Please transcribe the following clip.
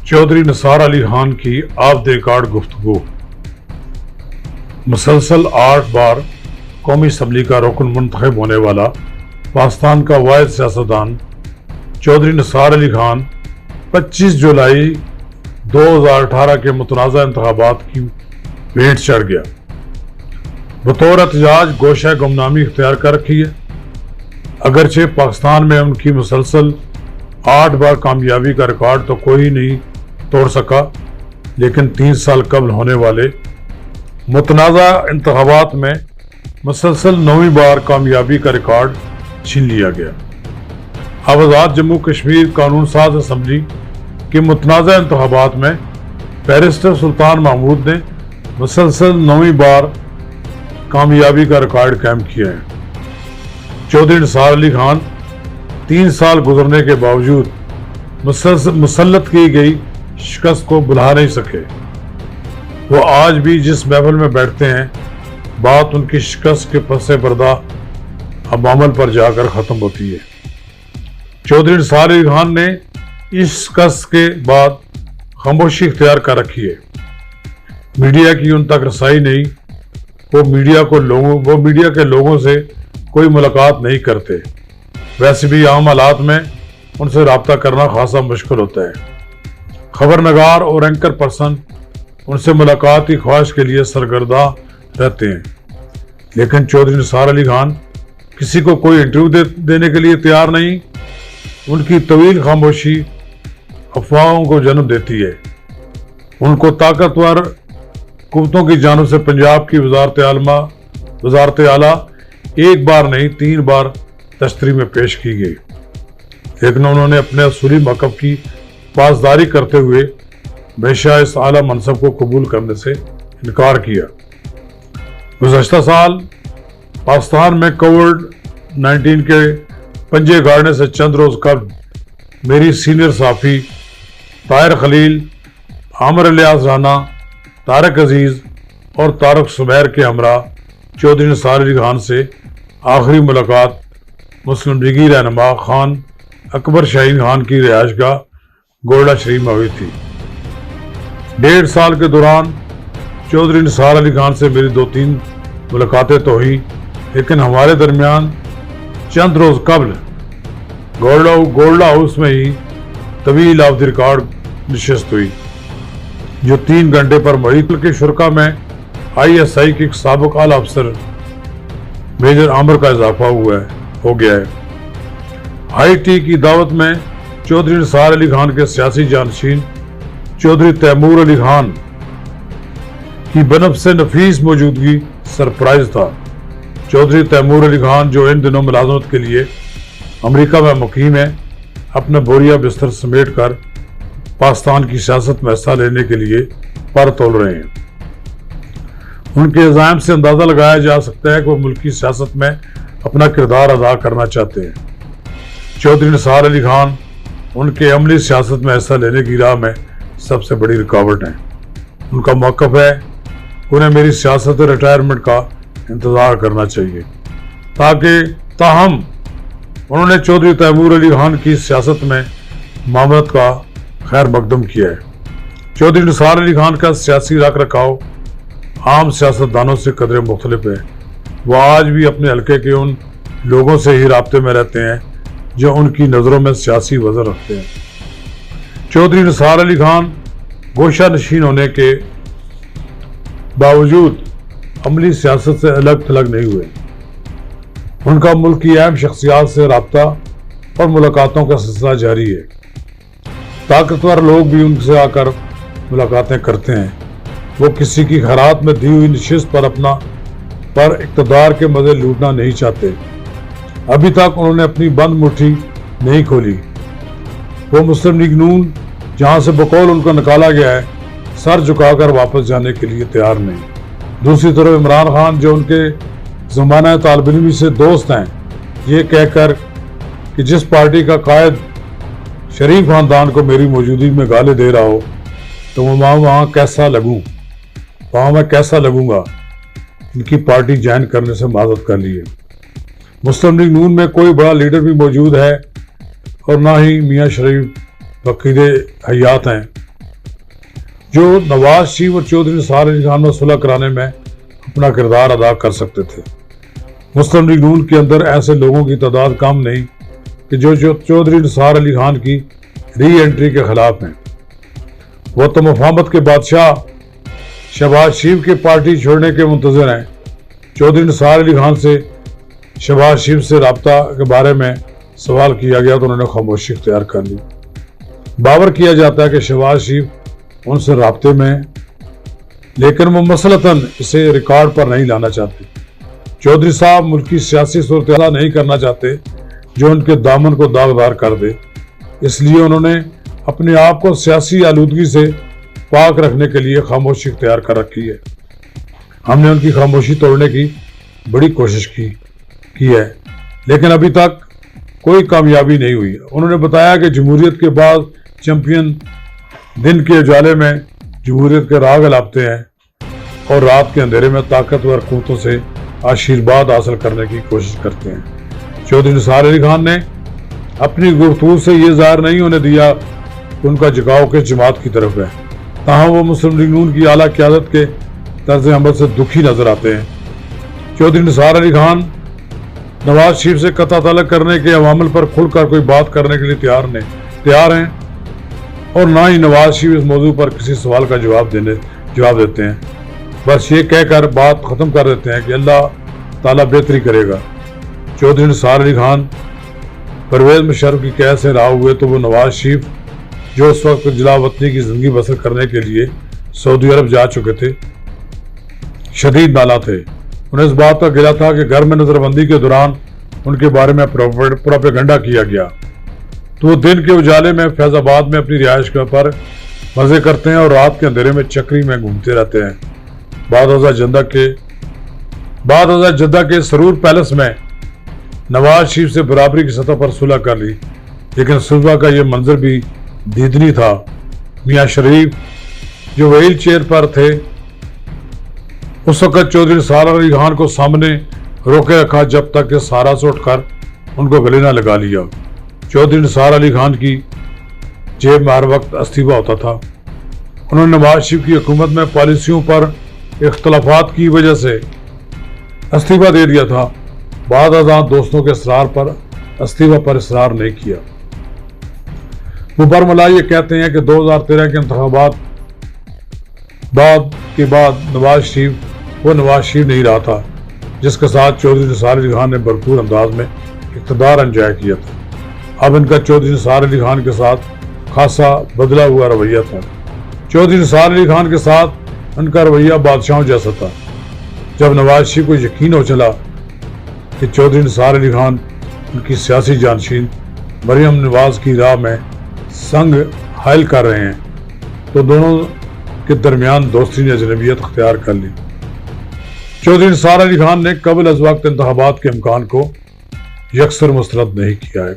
چودھری نثار علی خان کی of the record گفتگو۔ مسلسل 8 بار قومی اسمبلی کا رکن منتخب ہونے والا پاکستان کا واحد سیاستدان چودھری نثار علی خان 25 جولائی 2018 کے متنازع انتخابات کی بھینٹ چڑھ گیا۔ بطور احتجاج گوشہ گمنامی اختیار کر رکھی ہے۔ اگرچہ پاکستان میں ان کی مسلسل 8 بار کامیابی کا ریکارڈ تو کوئی نہیں توڑ سکا، لیکن 3 سال قبل ہونے والے متنازع انتخابات میں مسلسل 9ویں بار کامیابی کا ریکارڈ چھین لیا گیا۔ اب آزاد جموں کشمیر قانون ساز اسمبلی کے متنازع انتخابات میں بیرسٹر سلطان محمود نے مسلسل 9ویں بار کامیابی کا ریکارڈ قائم کیا ہے۔ چودھری نثار علی خان 3 سال گزرنے کے باوجود مسلط کی گئی شکست کو بھلا نہیں سکے۔ وہ آج بھی جس محفل میں بیٹھتے ہیں، بات ان کی شکست کے پس پردہ اب عمل پر جا کر ختم ہوتی ہے۔ چودھری نثار علی خان نے اس شکست کے بعد خاموشی اختیار کر رکھی ہے۔ میڈیا کی ان تک رسائی نہیں، وہ میڈیا کے لوگوں سے کوئی ملاقات نہیں کرتے۔ ویسے بھی عام حالات میں ان سے رابطہ کرنا خاصا مشکل ہوتا ہے۔ خبرنگار اور اینکر پرسن ان سے ملاقات کی خواہش کے لیے سرگرداں رہتے ہیں، لیکن چودھری نثار علی خان کسی کو کوئی انٹرویو دینے کے لیے تیار نہیں۔ ان کی طویل خاموشی افواہوں کو جنم دیتی ہے۔ ان کو طاقتور قوتوں کی جانب سے پنجاب کی وزارت اعلیٰ 1 بار نہیں 3 بار تشتری میں پیش کی گئی، لیکن انہوں نے اپنے اصولی موقف کی پاسداری کرتے ہوئے ہمیشہ اس اعلیٰ منصب کو قبول کرنے سے انکار کیا۔ گزشتہ سال پاکستان میں کووڈ-19 کے پنجے گاڑنے سے چند روز قبل میری سینئر صحافی طاہر خلیل، عامر الیاس رانا، طارق عزیز اور طارق سمیر کے ہمراہ چودھری نثار علی خان سے آخری ملاقات مسلم لیگی رہنما خان اکبر شاہین خان کی رہائش گاہ گولڈا شریف میں ہوئی تھی۔ 1.5 سال کے دوران چودھری نثار علی خان سے میری 2-3 ملاقاتیں تو ہوئی، لیکن ہمارے درمیان چند روز قبل گولڈا ہاؤس میں ہی طویل آف دی ریکارڈ نشست ہوئی، جو 3 گھنٹے پر محیط کے شرکا میں ISI کے ایک سابق اعلیٰ افسر میجر عامر کا اضافہ ہو گیا ہے۔ ہائی ٹی کی دعوت میں چودھری نثار علی خان کے سیاسی جانشین چودھری تیمور علی خان کی بنفس نفیس موجودگی سرپرائز تھا۔ چودھری تیمور علی خان، جو ان دنوں ملازمت کے لیے امریکہ میں مقیم ہے، اپنا بوریا بستر سمیٹ کر پاکستان کی سیاست میں حصہ لینے کے لیے پر تول رہے ہیں۔ ان کے عزائم سے اندازہ لگایا جا سکتا ہے کہ وہ ملکی سیاست میں اپنا کردار ادا کرنا چاہتے ہیں۔ چودھری نثار علی خان ان کے عملی سیاست میں حصہ لینے کی راہ میں سب سے بڑی رکاوٹ ہیں۔ ان کا موقف ہے انہیں میری سیاست ریٹائرمنٹ کا انتظار کرنا چاہیے، تاہم انہوں نے چودھری تیمور علی خان کی سیاست میں معاونت کا خیر مقدم کیا ہے۔ چودھری نثار علی خان کا سیاسی رکھ رکھاؤ عام سیاستدانوں سے قدرے مختلف ہے۔ وہ آج بھی اپنے حلقے کے ان لوگوں سے ہی رابطے میں رہتے ہیں جو ان کی نظروں میں سیاسی وزن رکھتے ہیں۔ چودھری نثار علی خان گوشہ نشین ہونے کے باوجود عملی سیاست سے الگ تھلگ نہیں ہوئے۔ ان کا ملک کی اہم شخصیات سے رابطہ اور ملاقاتوں کا سلسلہ جاری ہے۔ طاقتور لوگ بھی ان سے آ کر ملاقاتیں کرتے ہیں۔ وہ کسی کی خیرات میں دی ہوئی نشست پر اقتدار کے مزے لوٹنا نہیں چاہتے۔ ابھی تک انہوں نے اپنی بند مٹھی نہیں کھولی۔ وہ مسلم لیگ نون، جہاں سے بقول ان کو نکالا گیا ہے، سر جھکا کر واپس جانے کے لیے تیار نہیں۔ دوسری طرف عمران خان، جو ان کے زمانہ طالب علمی سے دوست ہیں، یہ کہہ کر کہ جس پارٹی کا قائد شریف خاندان کو میری موجودگی میں گالے دے رہا ہو تو وہاں میں کیسا لگوں گا، ان کی پارٹی جوائن کرنے سے معذرت کر لی ہے۔ مسلم لیگ نون میں کوئی بڑا لیڈر بھی موجود ہے اور نہ ہی میاں شریف عقید حیات ہیں۔ جو نواز شریف اور چودھری نثار علی خان میں صلح کرانے میں اپنا کردار ادا کر سکتے تھے۔ مسلم لیگ نون کے اندر ایسے لوگوں کی تعداد کم نہیں کہ جو چودھری نثار علی خان کی ری انٹری کے خلاف ہیں۔ وہ تو مفاہمت کے بادشاہ شہباز شریف کے پارٹی چھوڑنے کے منتظر ہیں۔ چودھری نثار علی خان سے شہباز شریف سے رابطہ کے بارے میں سوال کیا گیا تو انہوں نے خاموشی اختیار کر لی۔ باور کیا جاتا ہے کہ شہباز شریف ان سے رابطے میں، لیکن وہ مسلطاً اسے ریکارڈ پر نہیں لانا چاہتے۔ چودھری صاحب ملکی سیاسی صورتحال نہیں کرنا چاہتے جو ان کے دامن کو داغدار کر دے، اس لیے انہوں نے اپنے آپ کو سیاسی آلودگی سے پاک رکھنے کے لیے خاموشی اختیار کر رکھی ہے۔ ہم نے ان کی خاموشی توڑنے کی بڑی کوشش کی ہے، لیکن ابھی تک کوئی کامیابی نہیں ہوئی۔ انہوں نے بتایا کہ جمہوریت کے بعد چیمپئن دن کے اجالے میں جمہوریت کے راگ الاپتے ہیں اور رات کے اندھیرے میں طاقتور قوتوں سے آشیرواد حاصل کرنے کی کوشش کرتے ہیں۔ چودھری نثار علی خان نے اپنی گفتگو سے یہ ظاہر نہیں ہونے دیا کہ ان کا جھکاؤ کس جماعت کی طرف ہے، تاہم وہ مسلم لیگ نون کی اعلیٰ قیادت کے طرز عمل سے دکھی نظر آتے ہیں۔ چودھری نثار علی خان نواز شریف سے قطع تعلق کرنے کے عوامل پر کھل کر کوئی بات کرنے کے لیے تیار ہیں اور نہ ہی نواز شریف اس موضوع پر کسی سوال کا جواب دیتے ہیں۔ بس یہ کہہ کر بات ختم کر دیتے ہیں کہ اللہ تعالیٰ بہتری کرے گا۔ چودھری نثار علی خان پرویز مشرف کی قید سے رہا ہوئے تو وہ نواز شریف جو اس وقت جلا وطنی کی زندگی بسر کرنے کے لیے سعودی عرب جا چکے تھے، شدید نالاں تھے۔ انہیں اس بات کا گلہ تھا کہ گھر میں نظر بندی کے دوران ان کے بارے میں پروپیگنڈا کیا گیا، تو وہ دن کے اجالے میں فیض آباد میں اپنی رہائش پر مزے کرتے ہیں اور رات کے اندھیرے میں چکری میں گھومتے رہتے ہیں۔ بعد ازاں جدہ کے سرور پیلس میں نواز شریف سے برابری کی سطح پر صلح کر لی، لیکن صبح کا یہ منظر بھی دیدنی تھا۔ میاں شریف جو وہیل چیئر پر تھے اس وقت چودھری نثار علی خان کو سامنے روکے رکھا جب تک کہ سہارا سے اٹھ کر ان کو گلے نہ لگا لیا۔ چودھری نثار علی خان کی جیب میں ہر وقت استعفیٰ ہوتا تھا۔ انہوں نے نواز شریف کی حکومت میں پالیسیوں پر اختلافات کی وجہ سے استعفیٰ دے دیا تھا۔ بعد ازاں دوستوں کے اصرار پر استعفیٰ پر اصرار نہیں کیا۔ وہ برملا یہ کہتے ہیں کہ 2013 کے انتخابات کے بعد نواز شریف نہیں رہا تھا جس کے ساتھ چودھری نثار علی خان نے بھرپور انداز میں اقتدار انجام کیا تھا۔ اب ان کا چودھری نثار علی خان کے ساتھ خاصا بدلا ہوا رویہ تھا۔ چودھری نثار علی خان کے ساتھ ان کا رویہ بادشاہوں جیسا تھا۔ جب نواز شریف کو یقین ہو چلا کہ چودھری نثار علی خان ان کی سیاسی جانشین مریم نواز کی راہ میں سنگ حائل کر رہے ہیں تو دونوں کے درمیان دوستی نے اجنبیت اختیار کر لی۔ چودھری نثار علی خان نے قبل از وقت انتخابات کے امکان کو یکسر مسترد نہیں کیا ہے۔